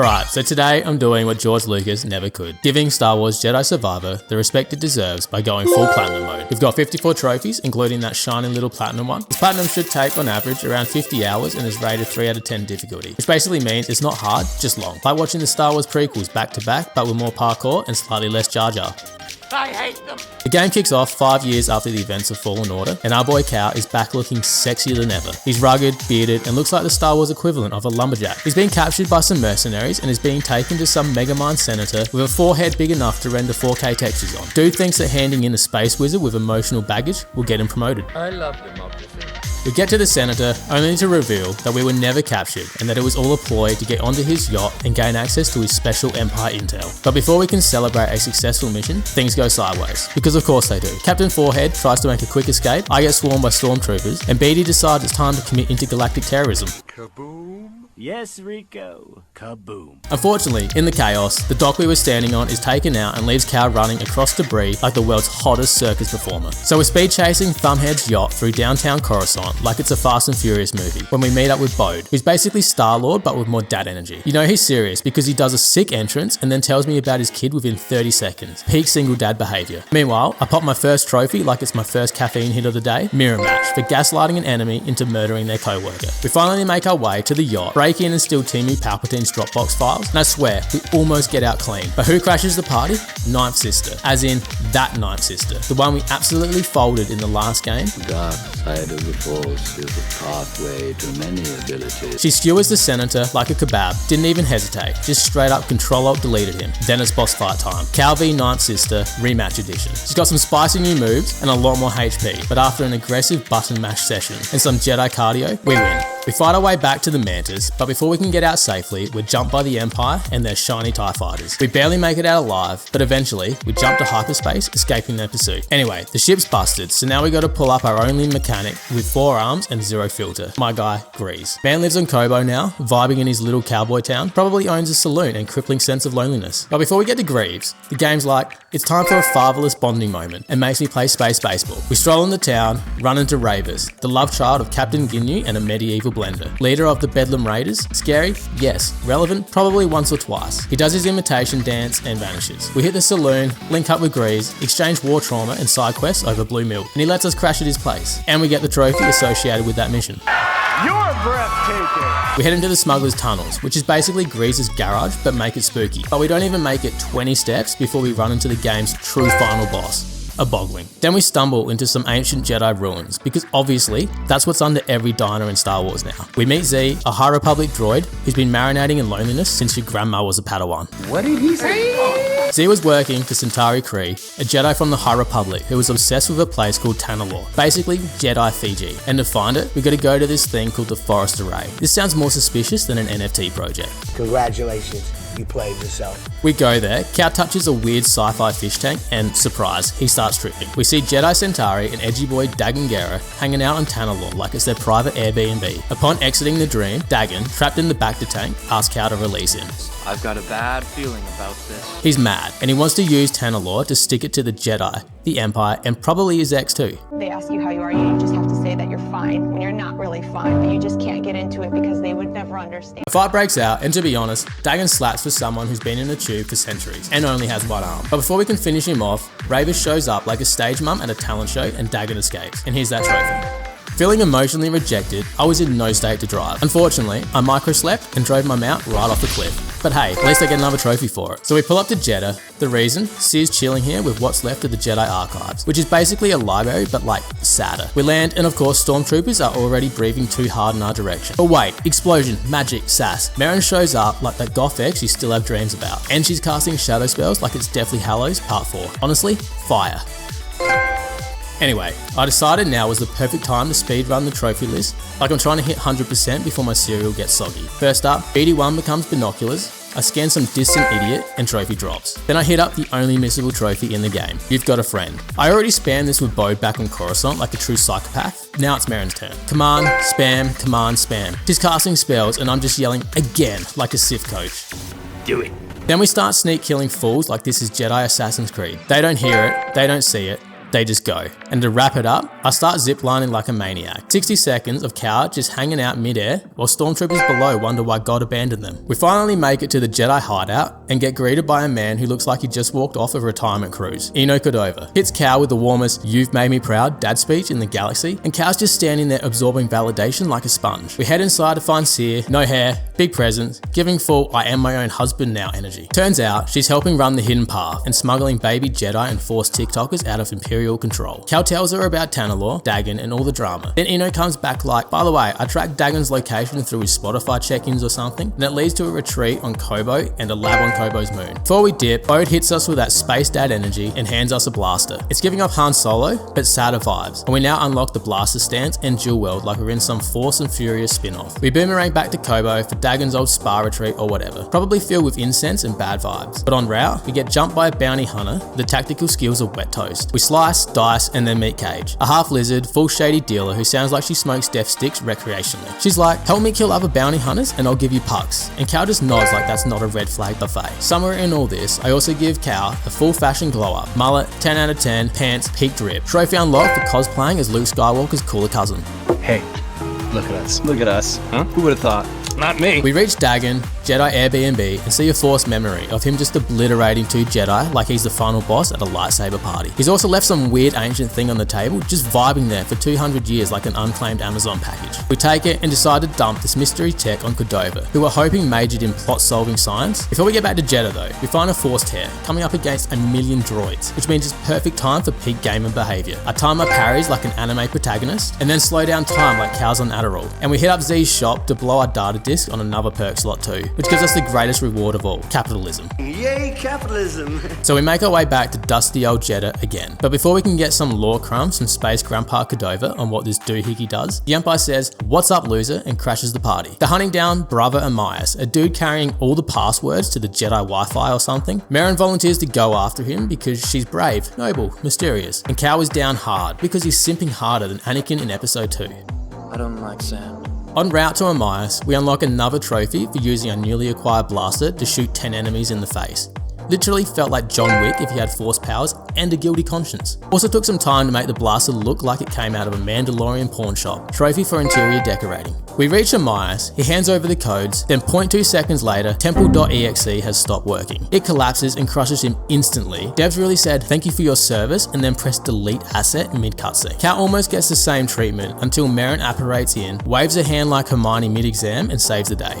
Alright, so today I'm doing what George Lucas never could, giving Star Wars Jedi Survivor the respect it deserves by going full platinum mode. We've got 54 trophies, including that shiny little platinum one. This platinum should take on average around 50 hours and is rated 3 out of 10 difficulty, which basically means it's not hard, just long. Like watching the Star Wars prequels back to back, but with more parkour and slightly less Jar Jar. I hate them. The game kicks off 5 years after the events of Fallen Order, and our boy Cal is back looking sexier than ever. He's rugged, bearded, and looks like the Star Wars equivalent of a lumberjack. He's being captured by some mercenaries and is being taken to some megamind senator with a forehead big enough to render 4K textures on. Dude thinks that handing in a space wizard with emotional baggage will get him promoted. I love democracy. We get to the senator only to reveal that we were never captured and that it was all a ploy to get onto his yacht and gain access to his special Empire intel. But before we can celebrate a successful mission, things go sideways. Because of course they do. Captain Forehead tries to make a quick escape, I get swarmed by stormtroopers, and Beatty decides it's time to commit intergalactic terrorism. Kaboom! Yes, Rico. Kaboom. Unfortunately, in the chaos, the dock we were standing on is taken out and leaves Cal running across debris like the world's hottest circus performer. So we're speed chasing Thumbhead's yacht through downtown Coruscant like it's a Fast and Furious movie when we meet up with Bode, who's basically Star-Lord but with more dad energy. You know he's serious because he does a sick entrance and then tells me about his kid within 30 seconds. Peak single dad behavior. Meanwhile, I pop my first trophy like it's my first caffeine hit of the day, mirror match, for gaslighting an enemy into murdering their co-worker. We finally make our way to the yacht, break in and steal Teamy Palpatine's Dropbox files, and I swear, we almost get out clean. But who crashes the party? Ninth Sister. As in, that Ninth Sister. The one we absolutely folded in the last game. The dark side of the Force is the pathway to many abilities. She skewers the senator like a kebab, didn't even hesitate, just straight up Control-Alt-deleted him. Then it's boss fight time. Cal v Ninth Sister, rematch edition. She's got some spicy new moves and a lot more HP, but after an aggressive button mash session and some Jedi cardio, we win. We fight our way back to the Mantis, but before we can get out safely, we're jumped by the Empire and their shiny TIE fighters. We barely make it out alive, but eventually, we jump to hyperspace, escaping their pursuit. Anyway, the ship's busted, so now we gotta pull up our only mechanic with 4 arms and 0 filter. My guy, Grease. Man lives on Koboh now, vibing in his little cowboy town, probably owns a saloon and crippling sense of loneliness. But before we get to Greaves, the game's like, it's time for a fatherless bonding moment, and makes me play space baseball. We stroll into town, run into Ravers, the love child of Captain Ginyu and a medieval blender. Leader of the Bedlam Raiders? Scary? Yes. Relevant? Probably once or twice. He does his imitation dance and vanishes. We hit the saloon, link up with Grease, exchange war trauma and side quests over blue milk, and he lets us crash at his place. And we get the trophy associated with that mission. You're breathtaking. We head into the Smuggler's Tunnels, which is basically Grease's garage, but make it spooky. But we don't even make it 20 steps before we run into the game's true final boss. A Bogwing. Then we stumble into some ancient Jedi ruins, because obviously, that's what's under every diner in Star Wars now. We meet Z, a High Republic droid who's been marinating in loneliness since your grandma was a Padawan. What did he say? Z was working for Centauri Kree, a Jedi from the High Republic who was obsessed with a place called Tanalorr, basically Jedi Fiji. And to find it, we gotta go to this thing called the Forest Array. This sounds more suspicious than an NFT project. Congratulations, you played yourself. We go there, Cal touches a weird sci-fi fish tank, and surprise, he starts tripping. We see Jedi Centauri and edgy boy Dagan Gera hanging out on Tanalorr like it's their private Airbnb. Upon exiting the dream, Dagan, trapped in the Bacta tank, asks Cal to release him. I've got a bad feeling about this. He's mad, and he wants to use Tanalorr to stick it to the Jedi, the Empire, and probably his ex too. They ask you how you are, you just have to say that you're fine when you're not really fine, but you just can't get into it because they would never understand. A fight breaks out, and to be honest, Dagan slaps for someone who's been in the tube for centuries and only has one arm. But before we can finish him off, Ravers shows up like a stage mum at a talent show and Dagan escapes. And here's that trophy. Feeling emotionally rejected, I was in no state to drive. Unfortunately, I microslept and drove my mount right off the cliff. But hey, at least I get another trophy for it. So we pull up to Jedha. The reason? C's chilling here with what's left of the Jedi archives, which is basically a library but like sadder. We land and of course stormtroopers are already breathing too hard in our direction. But wait, explosion, magic, sass. Merrin shows up like that goth ex you still have dreams about. And she's casting shadow spells like it's Deathly Hallows Part 4. Honestly, fire. Anyway, I decided now was the perfect time to speedrun the trophy list, like I'm trying to hit 100% before my cereal gets soggy. First up, BD1 becomes binoculars, I scan some distant idiot and trophy drops. Then I hit up the only missable trophy in the game, You've Got a Friend. I already spammed this with Bode back on Coruscant like a true psychopath, now it's Merrin's turn. Command, spam, command, spam. She's casting spells and I'm just yelling again like a Sith coach. Do it. Then we start sneak killing fools like this is Jedi Assassin's Creed. They don't hear it, they don't see it, they just go. And to wrap it up, I start ziplining like a maniac. 60 seconds of Cal just hanging out midair while stormtroopers below wonder why God abandoned them. We finally make it to the Jedi hideout and get greeted by a man who looks like he just walked off a retirement cruise. Koboh hits Cal with the warmest "You've made me proud" dad speech in the galaxy, and Cal's just standing there absorbing validation like a sponge. We head inside to find Seer, no hair, big presents, giving full "I am my own husband now" energy. Turns out she's helping run the hidden path and smuggling baby Jedi and Force TikTokers out of Imperial control. Cal tells her about Tanalorr, Dagan, and all the drama. Then Eno comes back like, by the way, I tracked Dagan's location through his Spotify check-ins or something, and it leads to a retreat on Koboh and a lab on Koboh's moon. Before we dip, Bode hits us with that space dad energy and hands us a blaster. It's giving off Han Solo, but sadder vibes, and we now unlock the blaster stance and dual wield like we're in some Force and Furious spin-off. We boomerang back to Koboh for Dagan's old spa retreat or whatever, probably filled with incense and bad vibes. But en route, we get jumped by a bounty hunter, the tactical skills of wet toast. We slice, dice, and then meet Cage, a half lizard, full shady dealer who sounds like she smokes death sticks recreationally. She's like, help me kill other bounty hunters and I'll give you pucks. And Cal just nods like that's not a red flag buffet. Somewhere in all this, I also give Cal a full fashion glow up, mullet, 10 out of 10, pants, peak drip. Trophy unlocked for cosplaying as Luke Skywalker's cooler cousin. Hey, look at us. Look at us. Huh? Who would have thought? Not me. We reach Dagan, Jedi Airbnb, and see a Force memory of him just obliterating 2 Jedi like he's the final boss at a lightsaber party. He's also left some weird ancient thing on the table, just vibing there for 200 years like an unclaimed Amazon package. We take it and decide to dump this mystery tech on Koboh, who we're hoping majored in plot-solving science. Before we get back to Jedha though, we find a Force tear coming up against a million droids, which means it's perfect time for peak gamer behavior. I time our parries like an anime protagonist, and then slow down time like Cal's on Adderall. And we hit up Z's shop to blow our data disk on another perk slot too, which gives us the greatest reward of all, capitalism. Yay, capitalism! So we make our way back to dusty old Jedha again. But before we can get some lore crumbs from Space Grandpa Koboh on what this doohickey does, the Empire says, "What's up, loser?" and crashes the party. They're hunting down Brother Amias, a dude carrying all the passwords to the Jedi Wi-Fi or something. Merrin volunteers to go after him because she's brave, noble, mysterious, and Cal is down hard because he's simping harder than Anakin in Episode 2. I don't like sand. En route to Amias, we unlock another trophy for using our newly acquired blaster to shoot 10 enemies in the face. Literally felt like John Wick if he had Force powers and a guilty conscience. Also took some time to make the blaster look like it came out of a Mandalorian pawn shop. Trophy for interior decorating. We reach Amias, he hands over the codes, then 0.2 seconds later, temple.exe has stopped working. It collapses and crushes him instantly. Devs really said, "Thank you for your service," and then pressed delete asset mid-cutscene. Cal almost gets the same treatment until Merrin apparates in, waves a hand like Hermione mid-exam and saves the day.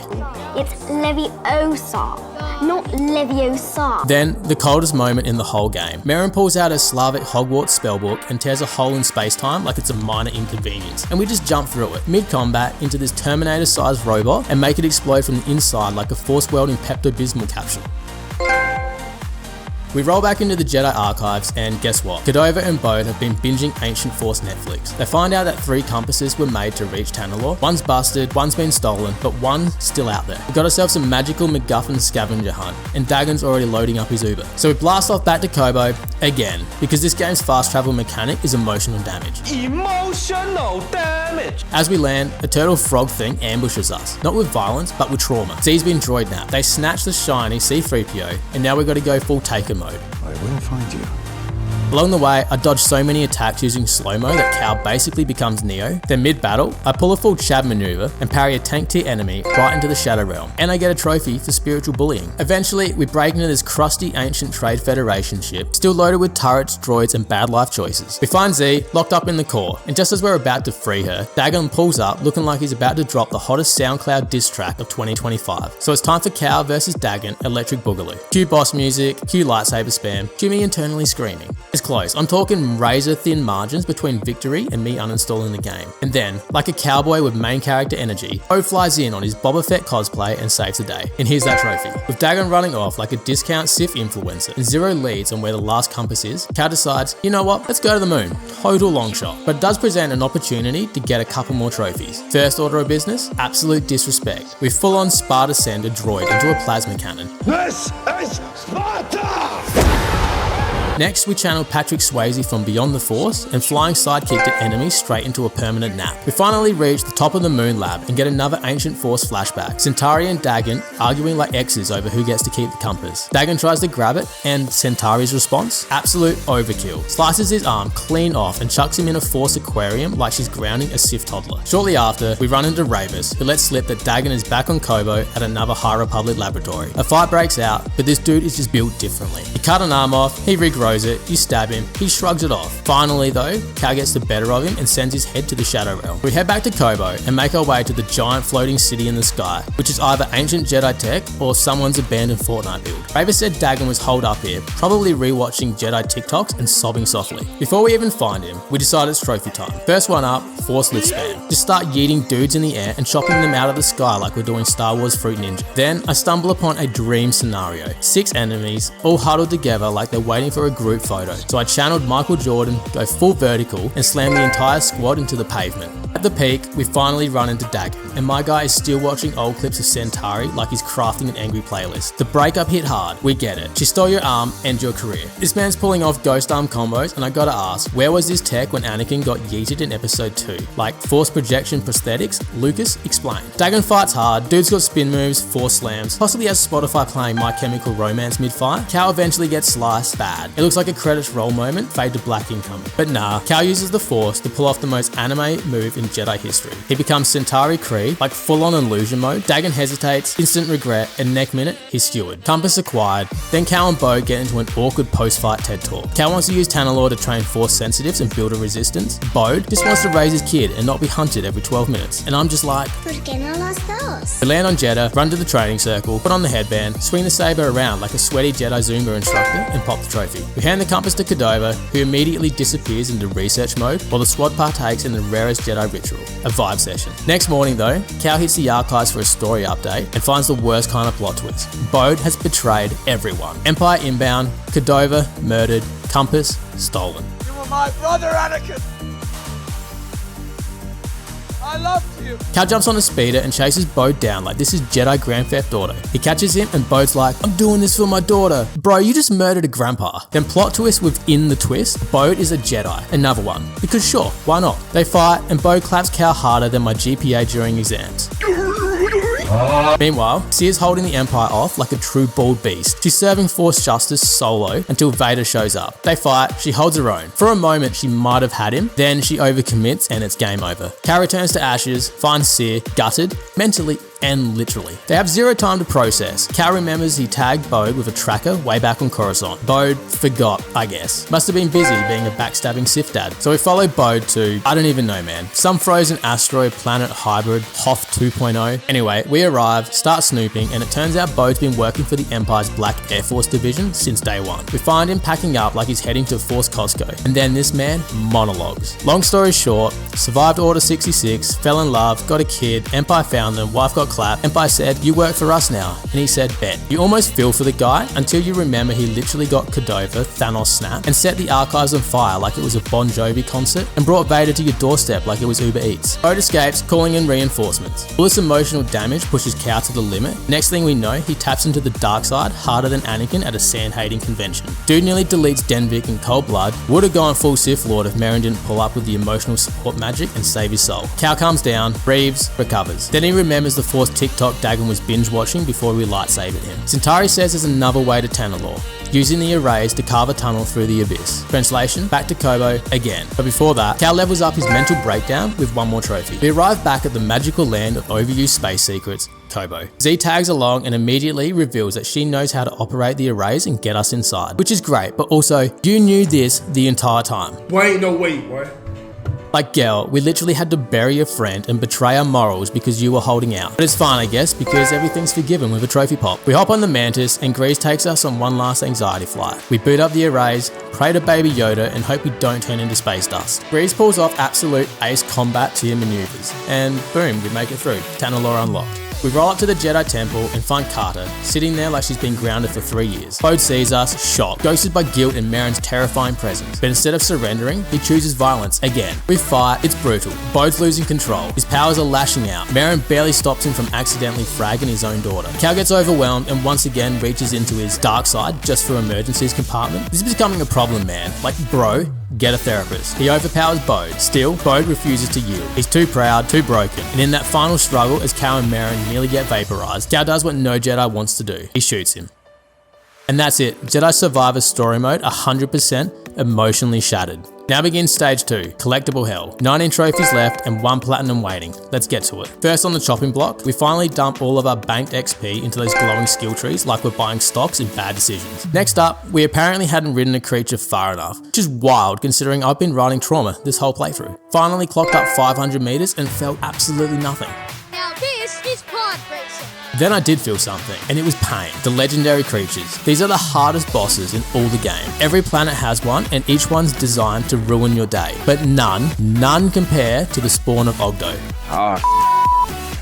It's Leviosa, not Leviosa. Then, the coldest moment in the whole game. Merrin pulls out a Slavic Hogwarts spellbook and tears a hole in space-time like it's a minor inconvenience, and we just jump through it, mid-combat, into this Terminator-sized robot and make it explode from the inside like a force-welding Pepto-Bismol capsule. We roll back into the Jedi archives and guess what? Koboh and Bode have been binging Ancient Force Netflix. They find out that 3 compasses were made to reach Tanalorr. One's busted, one's been stolen, but one's still out there. We got ourselves some magical MacGuffin scavenger hunt, and Dagan's already loading up his Uber. So we blast off back to Koboh again, because this game's fast travel mechanic is emotional damage. Emotional damage! As we land, a turtle frog thing ambushes us, not with violence, but with trauma. Z's been droid napped. They snatch the shiny C-3PO, and now we got to go full taker mode. I will find you. Along the way, I dodge so many attacks using slow-mo that Cal basically becomes Neo. Then mid-battle, I pull a full Chad maneuver and parry a tank tier enemy right into the Shadow Realm, and I get a trophy for spiritual bullying. Eventually, we break into this crusty ancient Trade Federation ship, still loaded with turrets, droids, and bad life choices. We find Z locked up in the core, and just as we're about to free her, Dagan pulls up looking like he's about to drop the hottest SoundCloud diss track of 2025. So it's time for Cal versus Dagan Electric Boogaloo. Cue boss music, cue lightsaber spam, cue me internally screaming. It's close. I'm talking razor thin margins between victory and me uninstalling the game. And then, like a cowboy with main character energy, Poe flies in on his Boba Fett cosplay and saves the day. And here's that trophy. With Dagan running off like a discount Sith influencer and 0 leads on where the last compass is, Cal decides, you know what, let's go to the moon. Total long shot. But it does present an opportunity to get a couple more trophies. First order of business, absolute disrespect. We full on Sparta send a droid into a plasma cannon. This is Sparta! Next, we channeled Patrick Swayze from Beyond the Force and flying sidekicked an enemy straight into a permanent nap. We finally reach the top of the moon lab and get another Ancient Force flashback. Centauri and Dagan arguing like exes over who gets to keep the compass. Dagan tries to grab it, and Centauri's response? Absolute overkill. Slices his arm clean off and chucks him in a Force aquarium like she's grounding a Sith toddler. Shortly after, we run into Ravis, who lets slip that Dagan is back on Koboh at another High Republic laboratory. A fight breaks out, but this dude is just built differently. You cut an arm off, he regrows it, you stab him, he shrugs it off. Finally though, Cal gets the better of him and sends his head to the Shadow Realm. We head back to Koboh and make our way to the giant floating city in the sky, which is either ancient Jedi tech or someone's abandoned Fortnite build. Ravis said Dagan was holed up here, probably rewatching Jedi TikToks and sobbing softly. Before we even find him, we decide it's trophy time. First one up, Force lift spam. Just start yeeting dudes in the air and chopping them out of the sky like we're doing Star Wars Fruit Ninja. Then I stumble upon a dream scenario. 6 enemies, all huddled together like they're waiting for a group photo. So I channeled Michael Jordan, go full vertical, and slam the entire squad into the pavement. At the peak, we finally run into Dagan, and my guy is still watching old clips of Centauri like he's crafting an angry playlist. The breakup hit hard, we get it. She stole your arm, end your career. This man's pulling off ghost arm combos, and I gotta ask, where was this tech when Anakin got yeeted in episode 2? Like Force projection prosthetics? Lucas, explain. Dagan fights hard, dude's got spin moves, Force slams, possibly has Spotify playing My Chemical Romance mid-fight. Cal eventually gets sliced, bad. It looks like a credits roll moment, fade to black incoming. But nah, Cal uses the Force to pull off the most anime move in Jedi history. He becomes Centauri Kree, like full-on illusion mode. Dagan hesitates, instant regret, and next minute, he's skewered. Compass acquired. Then Cal and Bo get into an awkward post-fight TED talk. Cal wants to use Tanalorr to train Force sensitives and build a resistance. Bo just wants to raise his kid and not be hunted every 12 minutes. And I'm just like, ¿Por qué no los dos? we land on Jedha, run to the training circle, put on the headband, swing the saber around like a sweaty Jedi Zumba instructor, and pop the trophy. We hand the compass to Koboh, who immediately disappears into research mode, while the squad partakes in the rarest Jedi ritual, a vibe session. Next morning though, Cal hits the archives for a story update and finds the worst kind of plot twist. Bode has betrayed everyone. Empire inbound, Koboh murdered, compass stolen. You were my brother, Anakin. I loved you. Cal jumps on a speeder and chases Bode down like this is Jedi Grand Theft Auto. He catches him and Bode's like, I'm doing this for my daughter. Bro, you just murdered a grandpa. Then plot twist within the twist, Bode is a Jedi. Another one. Because sure, why not? They fight and Bode claps Cal harder than my GPA during exams. Meanwhile, Seer's holding the Empire off like a true bald beast. She's serving Force justice solo until Vader shows up. They fight, she holds her own. For a moment, she might have had him, then she overcommits and it's game over. Cal returns to ashes, finds Seer gutted, mentally and literally. They have zero time to process. Cal remembers he tagged Bode with a tracker way back on Coruscant. Bode forgot, I guess. Must have been busy being a backstabbing Sith dad. So we follow Bode to, I don't even know man, some frozen asteroid planet hybrid, Hoth 2.0. Anyway, we arrive, start snooping, and it turns out Bode's been working for the Empire's Black Air Force Division since day one. We find him packing up like he's heading to Force Costco. And then this man monologues. Long story short, survived Order 66, fell in love, got a kid, Empire found them, wife got clapped, Empire said, you work for us now. And he said, bet. You almost feel for the guy until you remember he literally got Koboh, Thanos snap, and set the archives on fire like it was a Bon Jovi concert, and brought Vader to your doorstep like it was Uber Eats. Bode escapes, calling in reinforcements. All this emotional damage pushes Cal to the limit. Next thing we know, he taps into the dark side harder than Anakin at a sand-hating convention. Dude nearly deletes Denvik in cold blood. Would have gone full Sith Lord if Merrin didn't pull up with the emotional support magic and save his soul. Cal calms down, breathes, recovers. Then he remembers the Force TikTok Dagan was binge watching before we lightsabered him. Centauri says there's another way to Tanalorr, using the arrays to carve a tunnel through the abyss. Translation, back to Koboh again. But before that, Cal levels up his mental breakdown with one more trophy. We arrive back at the magical land of overused space secrets, Koboh. Z tags along and immediately reveals that she knows how to operate the arrays and get us inside, which is great, but also, you knew this the entire time. Wait, no wait, what? Like, girl, we literally had to bury a friend and betray our morals because you were holding out. But it's fine, I guess, because everything's forgiven with a trophy pop. We hop on the Mantis and Grease takes us on one last anxiety flight. We boot up the arrays, pray to Baby Yoda, and hope we don't turn into space dust. Grease pulls off absolute ace combat tier maneuvers, and boom, we make it through. Tanalorr unlocked. We roll up to the Jedi Temple and find Carter sitting there like she's been grounded for 3 years. Bode sees us, shocked, ghosted by guilt and Merrin's terrifying presence. But instead of surrendering, he chooses violence again. We fight, it's brutal. Bode's losing control. His powers are lashing out. Merrin barely stops him from accidentally fragging his own daughter. Cal gets overwhelmed and once again reaches into his dark side just for emergencies compartment. This is becoming a problem, man. Like, bro, get a therapist. He overpowers Bode. Still, Bode refuses to yield. He's too proud, too broken. And in that final struggle, as Cal and Merrin nearly get vaporized, Cal does what no Jedi wants to do. He shoots him. And that's it. Jedi Survivor story mode 100% emotionally shattered. Now begins stage 2, Collectible Hell. 19 trophies left and 1 platinum waiting. Let's get to it. First on the chopping block, we finally dump all of our banked XP into those glowing skill trees like we're buying stocks in bad decisions. Next up, we apparently hadn't ridden a creature far enough, which is wild considering I've been riding Trauma this whole playthrough. Finally clocked up 500 meters and felt absolutely nothing. Now this is pod racing. Then I did feel something, and it was pain. The legendary creatures. These are the hardest bosses in all the game. Every planet has one, and each one's designed to ruin your day. But none compare to the spawn of Ogdo.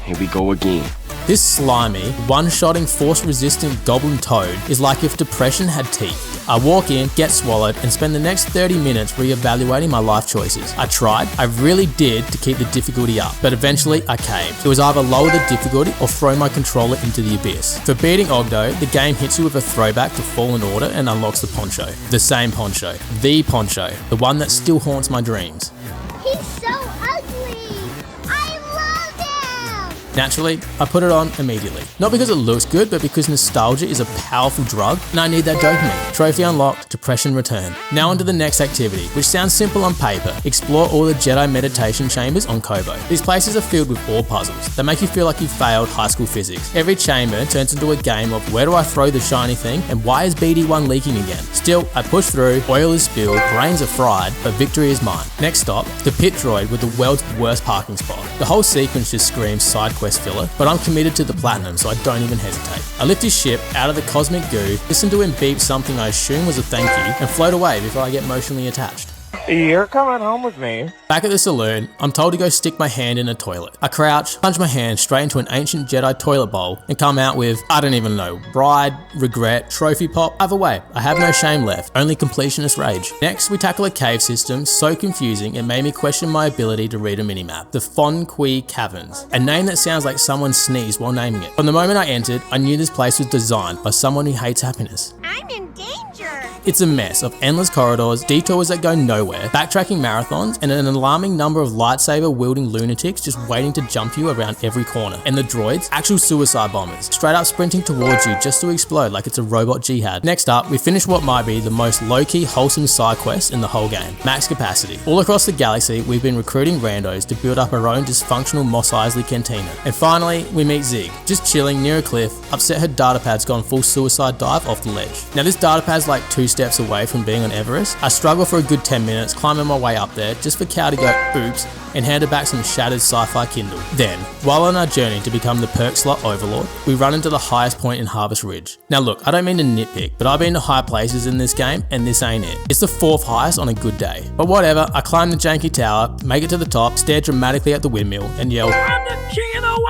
Here we go again. This slimy, one-shotting, force-resistant goblin toad is like if depression had teeth. I walk in, get swallowed, and spend the next 30 minutes re-evaluating my life choices. I tried, I really did to keep the difficulty up, but eventually I caved. It was either lower the difficulty or throw my controller into the abyss. For beating Ogdo, the game hits you with a throwback to Fallen Order and unlocks the poncho. The same poncho. The poncho. The one that still haunts my dreams. He's so ugly. I love him. Naturally, I put it on immediately. Not because it looks good, but because nostalgia is a powerful drug and I need that dopamine. Trophy unlocked, depression returned. Now onto the next activity, which sounds simple on paper. Explore all the Jedi meditation chambers on Koboh. These places are filled with ore puzzles that make you feel like you failed high school physics. Every chamber turns into a game of where do I throw the shiny thing and why is BD1 leaking again? Still, I push through, oil is spilled, brains are fried, but victory is mine. Next stop, the pit droid with the world's worst parking spot. The whole sequence just screams side quest filler, but I'm committed to the platinum, so I don't even hesitate. I lift his ship out of the cosmic goo, listen to him beep something I assume was a thank you, and float away before I get emotionally attached. You're coming home with me. Back at the saloon, I'm told to go stick my hand in a toilet. I crouch, plunge my hand straight into an ancient Jedi toilet bowl, and come out with, I don't even know, pride, regret, trophy pop. Either way, I have no shame left, only completionist rage. Next, we tackle a cave system so confusing it made me question my ability to read a minimap. The Fon Qui Caverns, a name that sounds like someone sneezed while naming it. From the moment I entered, I knew this place was designed by someone who hates happiness. I'm in danger. It's a mess of endless corridors, detours that go nowhere, backtracking marathons, and an alarming number of lightsaber-wielding lunatics just waiting to jump you around every corner. And the droids, actual suicide bombers, straight up sprinting towards you just to explode like it's a robot jihad. Next up, we finish what might be the most low-key, wholesome side quest in the whole game, max capacity. All across the galaxy, we've been recruiting randos to build up our own dysfunctional Mos Eisley cantina. And finally, we meet Zig, just chilling near a cliff, upset her datapad's gone full suicide dive off the ledge. Now this datapad's like 2 steps away from being on Everest. I struggle for a good 10 minutes, climbing my way up there, just for Cal to go, oops, and hand her back some shattered sci-fi Kindle. Then, while on our journey to become the perk slot overlord, we run into the highest point in Harvest Ridge. Now look, I don't mean to nitpick, but I've been to high places in this game, and this ain't it. It's the 4th highest on a good day. But whatever, I climb the janky tower, make it to the top, stare dramatically at the windmill, and yell, I'm the king of the world!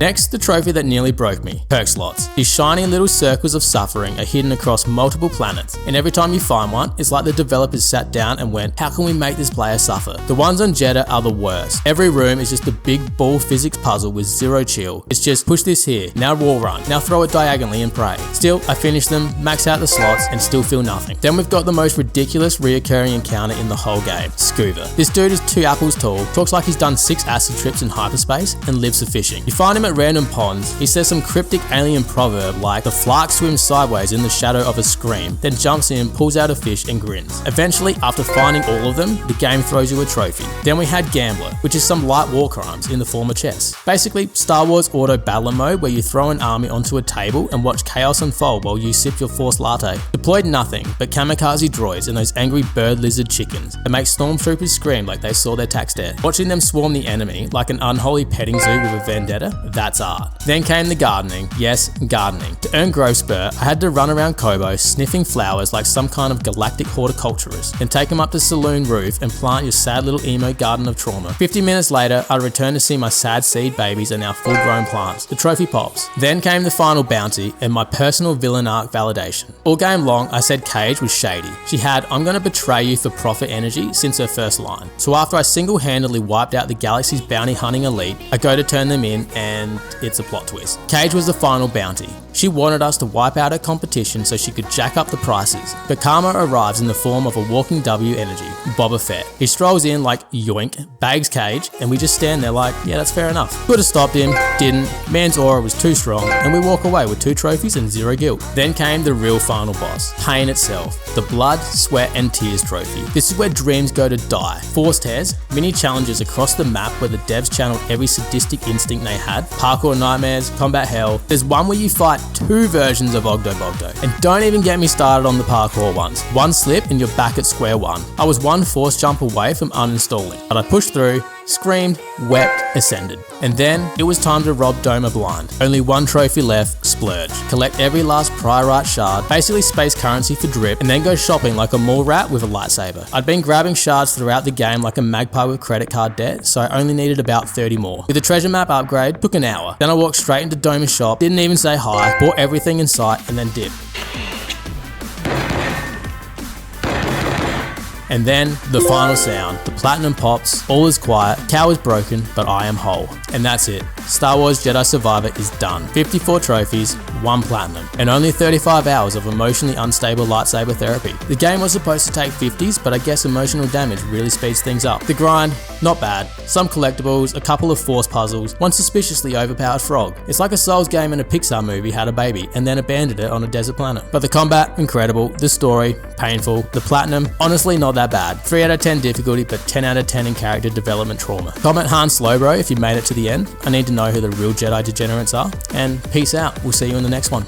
Next, the trophy that nearly broke me, perk slots. These shiny little circles of suffering are hidden across multiple planets, and every time you find one, it's like the developers sat down and went, how can we make this player suffer? The ones on Jedha are the worst. Every room is just a big ball physics puzzle with zero chill. It's just push this here, now wall run, now throw it diagonally and pray. Still, I finish them, max out the slots, and still feel nothing. Then we've got the most ridiculous reoccurring encounter in the whole game, Scuba. This dude is 2 apples tall, talks like he's done 6 acid trips in hyperspace, and lives for fishing. You find him at random ponds, he says some cryptic alien proverb like the flark swims sideways in the shadow of a scream, then jumps in, pulls out a fish and grins. Eventually, after finding all of them, the game throws you a trophy. Then we had Gambler, which is some light war crimes in the form of chess. Basically, Star Wars auto battler mode where you throw an army onto a table and watch chaos unfold while you sip your forced latte. Deployed nothing but kamikaze droids and those angry bird lizard chickens that make stormtroopers scream like they saw their tax debt. Watching them swarm the enemy like an unholy petting zoo with a vendetta, That's art. Then came the gardening. Yes, gardening. To earn growth spurt, I had to run around Koboh sniffing flowers like some kind of galactic horticulturist, and take them up to saloon roof and plant your sad little emo garden of trauma. 50 minutes later, I returned to see my sad seed babies are now full grown plants, the trophy pops. Then came the final bounty and my personal villain arc validation. All game long, I said Cage was shady. She had "I'm gonna betray you for profit" energy since her first line. So after I single-handedly wiped out the galaxy's bounty hunting elite, I go to turn them in and it's a plot twist. Cage was the final bounty. She wanted us to wipe out her competition so she could jack up the prices, but karma arrives in the form of a walking W energy, Boba Fett. He strolls in like yoink, bags Cage, and we just stand there like, yeah, that's fair enough. Could have stopped him, didn't, man's aura was too strong, and we walk away with 2 trophies and 0 guilt. Then came the real final boss, pain itself, the blood, sweat and tears trophy. This is where dreams go to die. Force tears, mini challenges across the map where the devs channeled every sadistic instinct they had, parkour nightmares, combat hell. There's one where you fight 2 versions of Ogdo Bogdo. And don't even get me started on the parkour ones. One slip and you're back at square one. I was one force jump away from uninstalling, but I pushed through, screamed, wept, ascended. And then it was time to rob Doma blind. Only 1 trophy left, splurge. Collect every last prior art shard, basically space currency for drip, and then go shopping like a mall rat with a lightsaber. I'd been grabbing shards throughout the game like a magpie with credit card debt, so I only needed about 30 more. With the treasure map upgrade, took an hour. Then I walked straight into Doma's shop, didn't even say hi, bought everything in sight, and then dipped. And then, the final sound. The platinum pops, all is quiet, Cal is broken, but I am whole. And that's it. Star Wars Jedi Survivor is done. 54 trophies, 1 platinum, and only 35 hours of emotionally unstable lightsaber therapy. The game was supposed to take 50s, but I guess emotional damage really speeds things up. The grind, not bad. Some collectibles, a couple of force puzzles, one suspiciously overpowered frog. It's like a Souls game and a Pixar movie had a baby, and then abandoned it on a desert planet. But the combat, incredible. The story, painful. The platinum, honestly not that bad. 3 out of 10 difficulty, but 10 out of 10 in character development trauma. Comment Han Slowbro if you made it to the end. I need to know who the real Jedi degenerates are. And peace out. We'll see you in the next one.